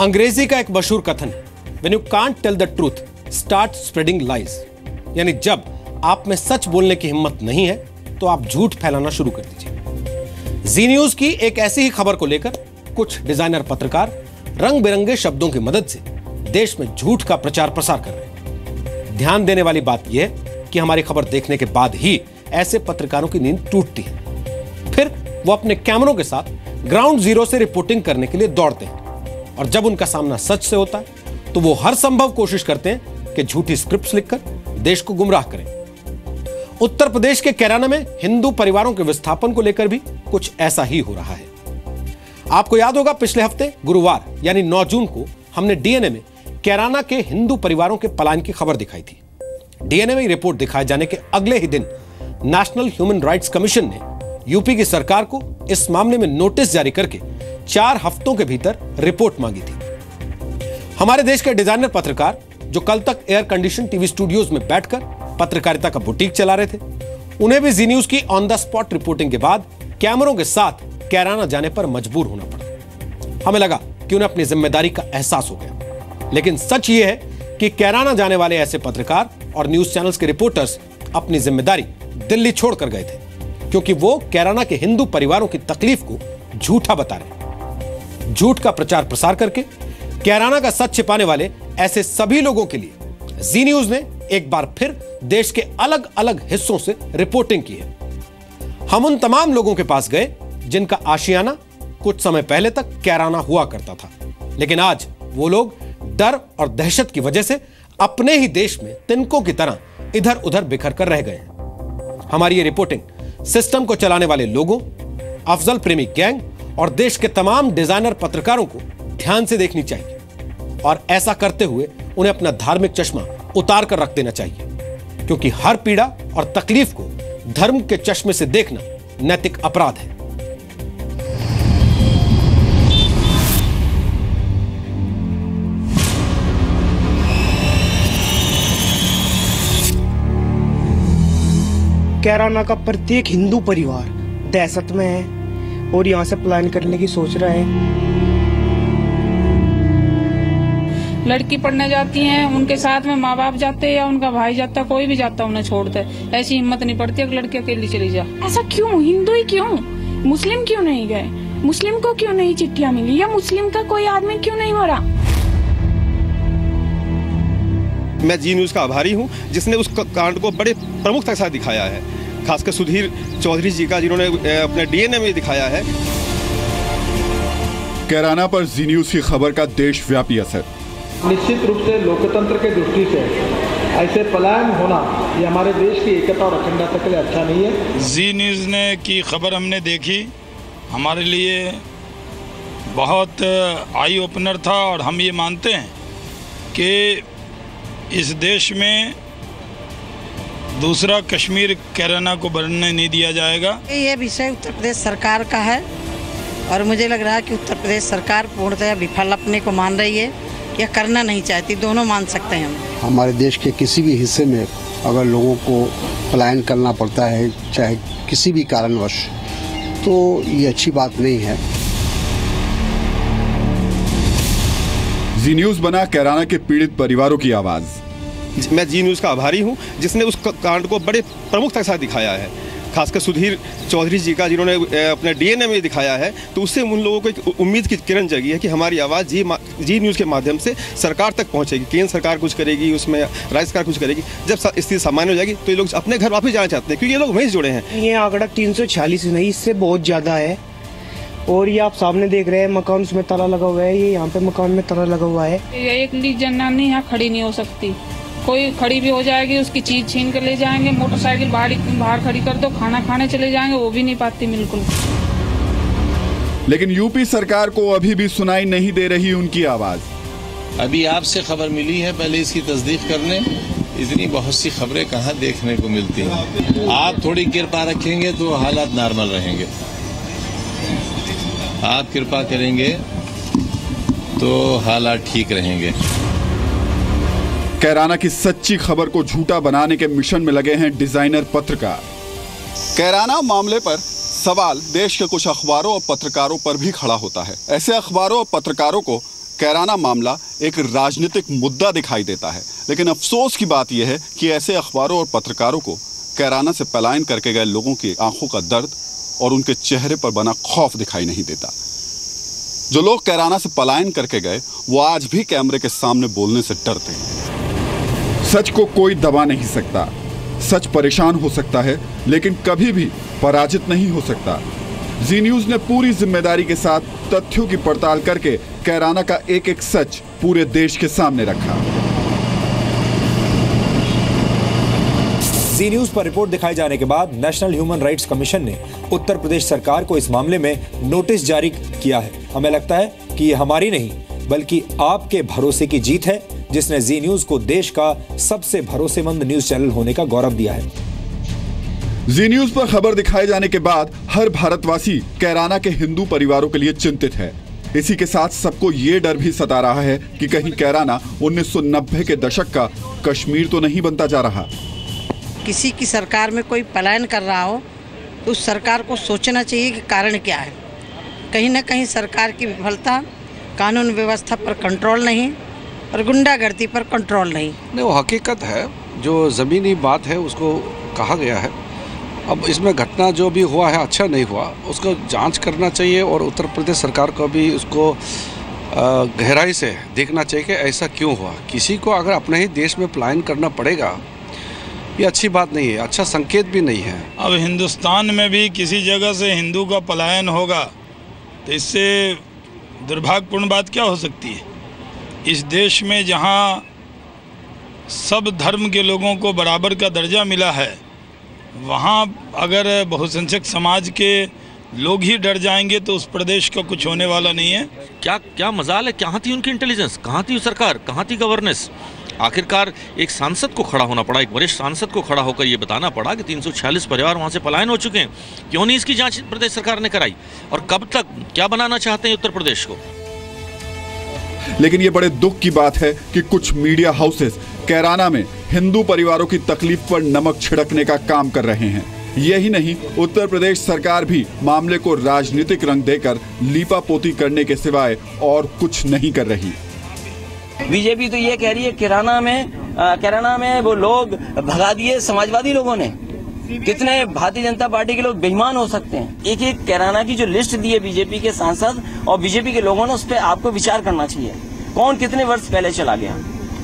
अंग्रेजी का एक मशहूर कथन है, when you can't tell the truth start spreading lies. यानी जब आप में सच बोलने की हिम्मत नहीं है तो आप झूठ फैलाना शुरू कर दीजिए। जी न्यूज की एक ऐसी ही खबर को लेकर कुछ डिजाइनर पत्रकार रंग बिरंगे शब्दों की मदद से देश में झूठ का प्रचार प्रसार कर रहे हैं। ध्यान देने वाली बात यह है कि हमारी खबर देखने के बाद ही ऐसे पत्रकारों की नींद टूटती है। फिर वो अपने कैमरों के साथ ग्राउंड जीरो से रिपोर्टिंग करने के लिए दौड़ते हैं और जब उनका सामना सच से होता है तो वो हर संभव कोशिश करते हैं कि झूठी स्क्रिप्ट्स लिखकर देश को गुमराह करें। उत्तर प्रदेश के कैराना में हिंदू परिवारों के विस्थापन को लेकर भी कुछ ऐसा ही हो रहा है। आपको याद होगा, पिछले हफ्ते गुरुवार यानी 9 जून को हमने डीएनए में कैराना के हिंदू परिवारों के पलायन की खबर दिखाई थी। डीएनए में रिपोर्ट दिखाए जाने के अगले ही दिन नेशनल ह्यूमन राइट्स कमीशन ने यूपी की सरकार को इस मामले में नोटिस जारी करके 4 हफ्तों के भीतर रिपोर्ट मांगी थी। हमारे देश के डिजाइनर पत्रकार जो कल तक एयर कंडीशन टीवी स्टूडियोज में बैठकर पत्रकारिता का बुटीक चला रहे थे, उन्हें भी जी न्यूज की ऑन द स्पॉट रिपोर्टिंग के बाद कैमरों के साथ कैराना जाने पर मजबूर होना पड़ा। हमें लगा कि उन्हें अपनी जिम्मेदारी का एहसास हो गया, लेकिन सच ये है कि कैराना जाने वाले ऐसे पत्रकार और न्यूज चैनल्स के रिपोर्टर्स अपनी जिम्मेदारी दिल्ली छोड़कर गए थे, क्योंकि वो कैराना के हिंदू परिवारों की तकलीफ को झूठा बता रहे। झूठ का प्रचार प्रसार करके कैराना का सच छिपाने वाले ऐसे सभी लोगों के लिए जी न्यूज ने एक बार फिर देश के अलग अलग हिस्सों से रिपोर्टिंग की है। हम उन तमाम लोगों के पास गए जिनका आशियाना कुछ समय पहले तक कैराना हुआ करता था, लेकिन आज वो लोग डर और दहशत की वजह से अपने ही देश में तिनकों की तरह इधर उधर बिखर कर रह गए हैं। हमारी ये रिपोर्टिंग सिस्टम को चलाने वाले लोगों, अफजल प्रेमी गैंग और देश के तमाम डिजाइनर पत्रकारों को ध्यान से देखनी चाहिए और ऐसा करते हुए उन्हें अपना धार्मिक चश्मा उतार कर रख देना चाहिए, क्योंकि हर पीड़ा और तकलीफ को धर्म के चश्मे से देखना नैतिक अपराध है। कैराना का प्रत्येक हिंदू परिवार दहशत में है और यहाँ से पलायन करने की सोच रहा है। लड़की पढ़ने जाती हैं, उनके साथ में माँ बाप जाते या उनका भाई जाता, कोई भी जाता उन्हें छोड़ते। ऐसी हिम्मत नहीं पड़ती कि लड़की अकेली चली जा। ऐसा क्यों? हिंदू ही क्यों? मुस्लिम क्यों नहीं गए? मुस्लिम को क्यों नहीं चिट्ठियाँ मिली? या मुस्लिम का कोई आदमी क्यों नहीं मरा? मैं जी न्यूज का आभारी हूं जिसने उस कांड को बड़े प्रमुखता के साथ दिखाया है, खासकर सुधीर चौधरी जी का, जिन्होंने अपने डीएनए में दिखाया है। कैराना पर जी न्यूज की खबर का देशव्यापी असर। निश्चित रूप से लोकतंत्र के दृष्टि से ऐसे पलायन होना ये हमारे देश की एकता और अखंडता के लिए अच्छा नहीं है। जी न्यूज ने की खबर हमने देखी, हमारे लिए बहुत आई ओपनर था और हम ये मानते हैं कि इस देश में दूसरा कश्मीर कैराना को बनने नहीं दिया जाएगा। ये विषय उत्तर प्रदेश सरकार का है और मुझे लग रहा है कि उत्तर प्रदेश सरकार पूर्णतः विफल अपने को मान रही है या करना नहीं चाहती, दोनों मान सकते हैं हम। हमारे देश के किसी भी हिस्से में अगर लोगों को पलायन करना पड़ता है, चाहे किसी भी कारणवश, तो ये अच्छी बात नहीं है। जी न्यूज बना कैराना के पीड़ित परिवारों की आवाज। मैं जी न्यूज का आभारी हूं जिसने उस कांड को बड़े प्रमुखता के साथ दिखाया है, खासकर सुधीर चौधरी जी का, जिन्होंने अपने डीएनए में दिखाया है। तो उससे उन लोगों को एक उम्मीद की किरण जगी है कि हमारी आवाज़ जी न्यूज़ के माध्यम से सरकार तक पहुंचेगी। केंद्र सरकार कुछ करेगी, उसमें राज्य सरकार कुछ करेगी। जब स्थिति सामान्य हो जाएगी तो ये लोग अपने घर वापस जाना चाहते हैं, क्योंकि ये लोग वहीं से जुड़े हैं। ये आंकड़ा 346 नहीं, इससे बहुत ज़्यादा है। और ये आप सामने देख रहे हैं मकान, उसमें ताला लगा हुआ है। ये यहाँ पे मकान में ताला लगा हुआ है। एक ली जनानी यहाँ खड़ी नहीं हो सकती, कोई खड़ी भी हो जाएगी उसकी चीज छीन कर ले जाएंगे। मोटरसाइकिल बाहर खड़ी कर दो, खाना खाने चले जाएंगे, वो भी नहीं पाती बिल्कुल। लेकिन यूपी सरकार को अभी भी सुनाई नहीं दे रही उनकी आवाज। अभी आपसे खबर मिली है, पहले इसकी तस्दीक करने। इतनी बहुत सी खबरें कहाँ देखने को मिलती हैं। आप थोड़ी कृपा रखेंगे तो हालात नॉर्मल रहेंगे। आप कृपा करेंगे तो हालात ठीक रहेंगे। कैराना की सच्ची खबर को झूठा बनाने के मिशन में लगे हैं डिजाइनर पत्रकार। कैराना मामले पर सवाल देश के कुछ अखबारों और पत्रकारों पर भी खड़ा होता है। ऐसे अखबारों और पत्रकारों को कैराना मामला एक राजनीतिक मुद्दा दिखाई देता है, लेकिन अफसोस की बात यह है कि ऐसे अखबारों और पत्रकारों को कैराना से पलायन करके गए लोगों की आंखों का दर्द और उनके चेहरे पर बना खौफ दिखाई नहीं देता। जो लोग कैराना से पलायन करके गए वो आज भी कैमरे के सामने बोलने से डरते हैं। सच को कोई दबा नहीं सकता। सच परेशान हो सकता है लेकिन कभी भी पराजित नहीं हो सकता। जी न्यूज़ ने पूरी जिम्मेदारी के साथ तथ्यों की पड़ताल करके कैराना का एक एक सच पूरे देश के सामने रखा। जी न्यूज़ पर रिपोर्ट दिखाए जाने के बाद नेशनल ह्यूमन राइट्स कमीशन ने उत्तर प्रदेश सरकार को इस मामले में नोटिस जारी किया है। हमें लगता है कि ये हमारी नहीं बल्कि आपके भरोसे की जीत है, जिसने जी न्यूज़ को देश का सबसे भरोसेमंद न्यूज चैनल होने का गौरव दिया है। जी न्यूज़ पर खबर दिखाए जाने के बाद हर भारतवासी कैराना के हिंदू परिवारों के लिए चिंतित है। इसी के साथ सबको ये डर भी सता रहा है कि कहीं कैराना 1990 के दशक का कश्मीर तो नहीं बनता जा रहा। किसी की सरकार में कोई पलायन कर रहा हो तो उस सरकार को सोचना चाहिए कि कारण क्या है। कहीं ना कहीं सरकार की विफलता, कानून व्यवस्था पर कंट्रोल नहीं और गुंडागर्दी पर कंट्रोल नहीं। वो हकीकत है, जो ज़मीनी बात है उसको कहा गया है। अब इसमें घटना जो भी हुआ है अच्छा नहीं हुआ, उसको जांच करना चाहिए और उत्तर प्रदेश सरकार को भी उसको गहराई से देखना चाहिए कि ऐसा क्यों हुआ। किसी को अगर अपने ही देश में पलायन करना पड़ेगा, ये अच्छी बात नहीं है, अच्छा संकेत भी नहीं है। अब हिंदुस्तान में भी किसी जगह से हिंदू का पलायन होगा तो इससे दुर्भाग्यपूर्ण बात क्या हो सकती है। इस देश में जहाँ सब धर्म के लोगों को बराबर का दर्जा मिला है, वहाँ अगर बहुसंख्यक समाज के लोग ही डर जाएंगे तो उस प्रदेश का कुछ होने वाला नहीं है। क्या मजाल है, कहाँ थी उनकी इंटेलिजेंस, कहाँ थी सरकार, कहाँ थी गवर्नेंस। आखिरकार एक सांसद को खड़ा होना पड़ा, एक वरिष्ठ सांसद को खड़ा होकर ये बताना पड़ा कि 346 परिवार वहाँ से पलायन हो चुके हैं। क्यों नहीं इसकी जांच प्रदेश सरकार ने कराई और कब तक, क्या बनाना चाहते हैं उत्तर प्रदेश को। लेकिन ये बड़े दुख की बात है कि कुछ मीडिया हाउसेस कैराना में हिंदू परिवारों की तकलीफ पर नमक छिड़कने का काम कर रहे हैं। यही नहीं, उत्तर प्रदेश सरकार भी मामले को राजनीतिक रंग देकर लीपापोती करने के सिवाय और कुछ नहीं कर रही। बीजेपी तो ये कह रही है कैराना में वो लोग भगा दिए समाजवादी लोगों ने। कितने भारतीय जनता पार्टी के लोग बेईमान हो सकते हैं। एक एक कैराना की जो लिस्ट दी है बीजेपी के सांसद और बीजेपी के लोगों ने, उस पर आपको विचार करना चाहिए। कौन कितने वर्ष पहले चला गया,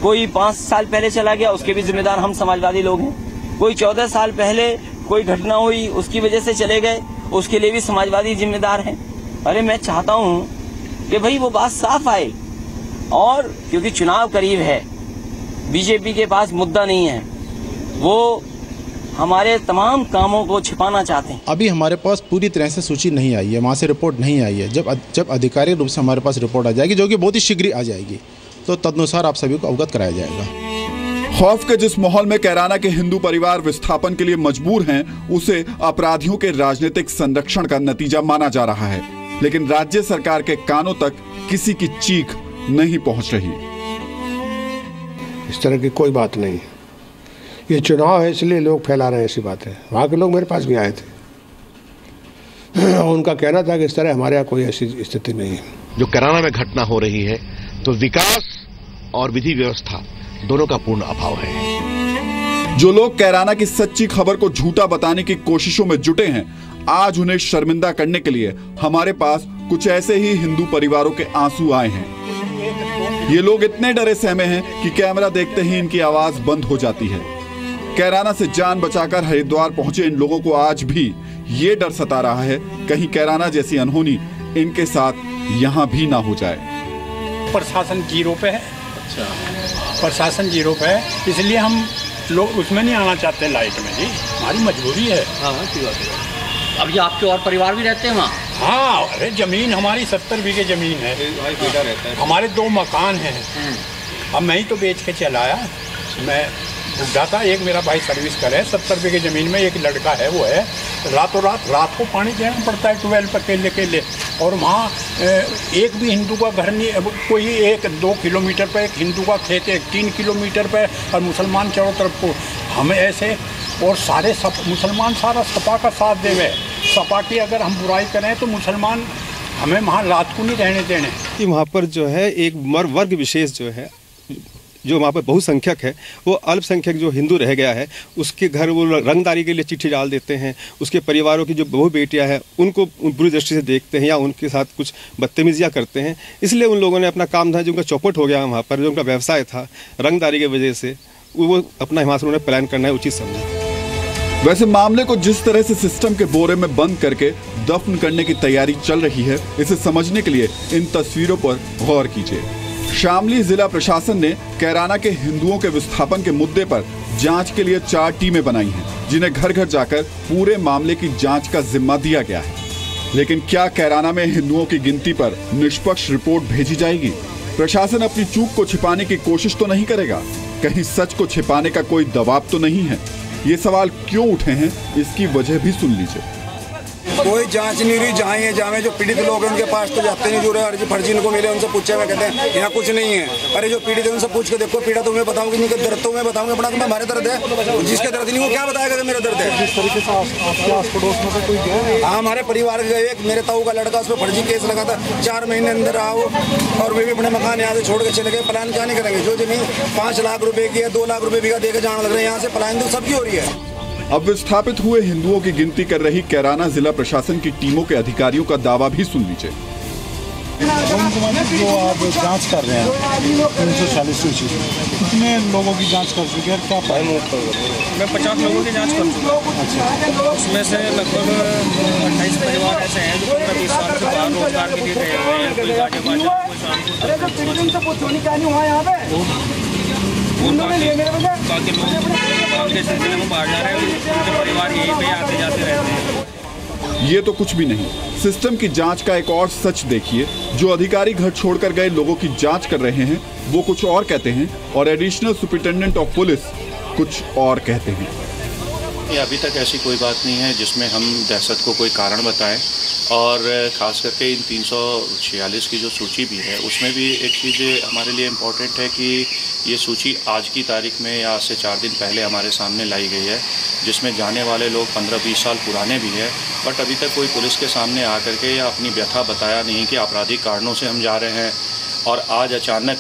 कोई 5 साल पहले चला गया, उसके भी जिम्मेदार हम समाजवादी लोग हैं। कोई 14 साल पहले कोई घटना हुई उसकी वजह से चले गए, उसके लिए भी समाजवादी जिम्मेदार हैं। अरे मैं चाहता हूँ कि भाई वो बात साफ आए, और क्योंकि चुनाव करीब है, बीजेपी के पास मुद्दा नहीं है, वो हमारे तमाम कामों को छिपाना चाहते हैं। अभी हमारे पास पूरी तरह से सूची नहीं आई है, वहाँ से रिपोर्ट नहीं आई है। जब आधिकारिक रूप से हमारे पास रिपोर्ट आ जाएगी, जो कि बहुत ही शीघ्र आ जाएगी, तो तदनुसार आप सभी को अवगत कराया जाएगा। खौफ के जिस माहौल में कैराना के हिंदू परिवार विस्थापन के लिए मजबूर हैं, उसे अपराधियों के राजनीतिक संरक्षण का नतीजा माना जा रहा है। लेकिन राज्य सरकार के कानों तक किसी की चीख नहीं पहुंच रही। इस तरह की कोई बात नहीं है, ये चुनाव है इसलिए लोग फैला रहे हैं, ऐसी बात है। वहाँ के लोग मेरे पास भी आए थे और उनका कहना था कि इस तरह हमारे यहाँ कोई ऐसी स्थिति नहीं है। जो कैराना में घटना हो रही है तो विकास और विधि व्यवस्था दोनों का पूर्ण अभाव है। जो लोग कैराना की सच्ची खबर को झूठा बताने की कोशिशों में जुटे हैं, आज उन्हें शर्मिंदा करने के लिए हमारे पास कुछ ऐसे ही हिंदू परिवारों के आंसू आए हैं। ये लोग इतने डरे सहमे हैं कि कैमरा देखते ही इनकी आवाज बंद हो जाती है। कैराना से जान बचाकर हरिद्वार पहुंचे इन लोगों को आज भी ये डर सता रहा है, कहीं कैराना जैसी अनहोनी इनके साथ यहाँ भी ना हो जाए। प्रशासन जीरो पे है। अच्छा, प्रशासन जीरो पे है, इसलिए हम लोग उसमें नहीं आना चाहते लाइट में। जी हमारी मजबूरी है। हाँ, ठीक बात है। अब ये आपके और परिवार भी रहते हैं वहाँ? हाँ, अरे जमीन हमारी 70 बीघे जमीन है। बेटा रहता है। हमारे 2 मकान हैं। अब मैं ही तो बेच के चलाया। मैं बुढ़ा था, एक मेरा भाई सर्विस करे, 70 बीघे जमीन में एक लड़का है, वो है। रातों रात को पानी देना पड़ता है ट्यूबवेल पर केले और वहाँ एक भी हिंदू का घर नहीं। कोई 1-2 किलोमीटर पर एक हिंदू का खेत है, 3 किलोमीटर पर, और मुसलमान चारों तरफ को। हमें ऐसे, और सारे मुसलमान सारा सपा का साथ देवे। सपा की अगर हम बुराई करें तो मुसलमान हमें वहाँ रात को नहीं रहने देने। कि वहाँ पर जो है एक वर्ग विशेष जो है, जो वहाँ पर बहुसंख्यक है, वो अल्पसंख्यक जो हिंदू रह गया है, उसके घर वो रंगदारी के लिए चिट्ठी डाल देते हैं। उसके परिवारों की जो बहू बेटियाँ हैं उनको बुरी दृष्टि से देखते हैं या उनके साथ कुछ बदतमीजियाँ करते हैं। इसलिए उन लोगों ने अपना काम था, जो उनका चौपट हो गया वहाँ पर, जो उनका व्यवसाय था रंगदारी की वजह से, वो अपना हिमाचल उन्होंने प्लान करना है उचित समझा। वैसे मामले को जिस तरह से सिस्टम के बोरे में बंद करके दफन करने की तैयारी चल रही है, इसे समझने के लिए इन तस्वीरों पर गौर कीजिए। शामली जिला प्रशासन ने कैराना के हिंदुओं के विस्थापन के मुद्दे पर जांच के लिए 4 टीमें बनाई हैं, जिन्हें घर घर जाकर पूरे मामले की जांच का जिम्मा दिया गया है। लेकिन क्या कैराना में हिंदुओं की गिनती पर निष्पक्ष रिपोर्ट भेजी जाएगी? प्रशासन अपनी चूक को छिपाने की कोशिश तो नहीं करेगा? कहीं सच को छिपाने का कोई दबाव तो नहीं है? ये सवाल क्यों उठे हैं, इसकी वजह भी सुन लीजिए। कोई जांच नहीं रही। जहाँ ये जामे जो पीड़ित लोग हैं उनके पास तो जाते नहीं, जो फर्जी इनको मिले उनसे पूछे हुए कहते हैं यहाँ कुछ नहीं है। अरे जो पीड़ित है उनसे पूछ के देखो, पीड़ा तो मैं बताऊंगी नहीं, दर्द तो मैं बताऊंगा, अपना तो हमारे दर्द है, जिसके दर्द नहीं वो क्या बताएगा कि मेरा दर्द है। जिस तरीके से आपके आस पड़ोस में तो कोई गया? हाँ, हमारे परिवार के गए, मेरे ताऊ का लड़का, उस पर फर्जी केस लगा था, 4 महीने अंदर रहा वो, और वे भी अपने मकान यहाँ से छोड़ के चले गए। पलायन क्या नहीं करेंगे? जो जमीन 5 लाख रुपए की है, 2 लाख रुपए बीघा देकर जाने लग रहे हैं यहाँ से, पलायन तो सबकी हो रही है। अब विस्थापित हुए हिंदुओं की गिनती कर रही कैराना जिला प्रशासन की टीमों के अधिकारियों का दावा भी सुन लीजिए। जो आप जांच कर रहे हैं 340 सूची, कितने लोगों की जांच कर चुके हैं? क्या मैं 50 लोगों की जांच कर चुका हूँ। अच्छा। उसमें से लगभग 28 परिवार ऐसे हैं जो 15-20 साल से बाहर रोजगार के लिए गए हुए हैं। कोई गाड़ी बाजार, कोई बाकी लोग काम के सिलसिले में बाहर जा रहे हैं, उनके परिवार यहीं पे आते जाते रहते हैं। ये तो कुछ भी नहीं। सिस्टम की जांच का एक और सच देखिए। जो अधिकारी घर छोड़कर गए लोगों की जांच कर रहे हैं वो कुछ और कहते हैं, और एडिशनल सुपरिटेंडेंट ऑफ पुलिस कुछ और कहते हैं। अभी तक ऐसी कोई बात नहीं है जिसमें हम दहशत को कोई कारण बताएं, और ख़ास करके इन 346 की जो सूची भी है उसमें भी एक चीज़ हमारे लिए इम्पॉर्टेंट है कि ये सूची आज की तारीख में या आज से 4 दिन पहले हमारे सामने लाई गई है, जिसमें जाने वाले लोग 15-20 साल पुराने भी हैं, बट अभी तक कोई पुलिस के सामने आकर के या अपनी व्यथा बताया नहीं कि आपराधिक कारणों से हम जा रहे हैं। और आज अचानक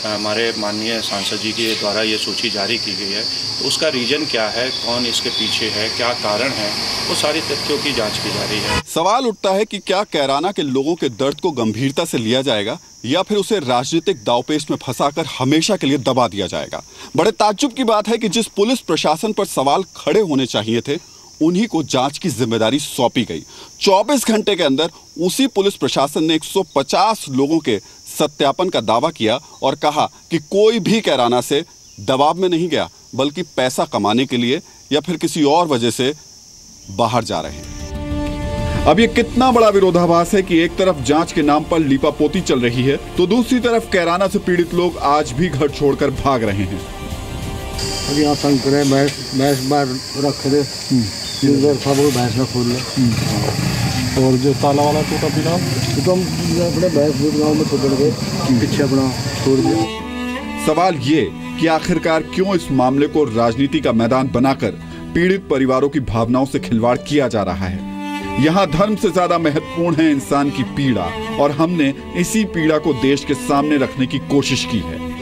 हमारे माननीय सांसद जी के द्वारा ये सूची जारी की गई है, तो उसका रीजन क्या है, कौन इसके पीछे है, क्या कारण है, वो सारी तथ्यों की जांच की जा रही है। सवाल उठता है कि क्या कैराना के लोगों के दर्द को गंभीरता से लिया जाएगा या फिर उसे राजनीतिक दांवपेच में फंसाकर हमेशा के लिए दबा दिया जाएगा। बड़े ताज्जुब की बात है कि जिस पुलिस प्रशासन पर सवाल खड़े होने चाहिए थे उन्हीं को जांच की जिम्मेदारी सौंपी गई। 24 घंटे के अंदर उसी पुलिस प्रशासन ने 150 लोगों के सत्यापन का दावा किया और कहा कि कोई भी कैराना से दबाव में नहीं गया, बल्कि पैसा कमाने के लिए या फिर किसी और वजह से बाहर जा रहे हैं। अब ये कितना बड़ा विरोधाभास है कि एक तरफ जांच के नाम पर लीपापोती चल रही है तो दूसरी तरफ कैराना से पीड़ित लोग आज भी घर छोड़कर भाग रहे हैं। अब यहाँ तंग करे, भैंस बाहर रख दे, भैंस ना खोल ले, और जो ताला वाला टूटा पीला तो हम अपने भैंस गाँव में छोड़ गए, पीछे अपना छोड़ दिया। सवाल ये कि आखिरकार क्यों इस मामले को राजनीति का मैदान बनाकर पीड़ित परिवारों की भावनाओं से खिलवाड़ किया जा रहा है। यहाँ धर्म से ज्यादा महत्वपूर्ण है इंसान की पीड़ा, और हमने इसी पीड़ा को देश के सामने रखने की कोशिश की है।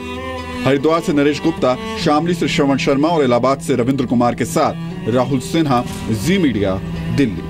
हरिद्वार से नरेश गुप्ता, शामली से श्रवण शर्मा और इलाहाबाद से रविंद्र कुमार के साथ राहुल सिन्हा, जी मीडिया, दिल्ली।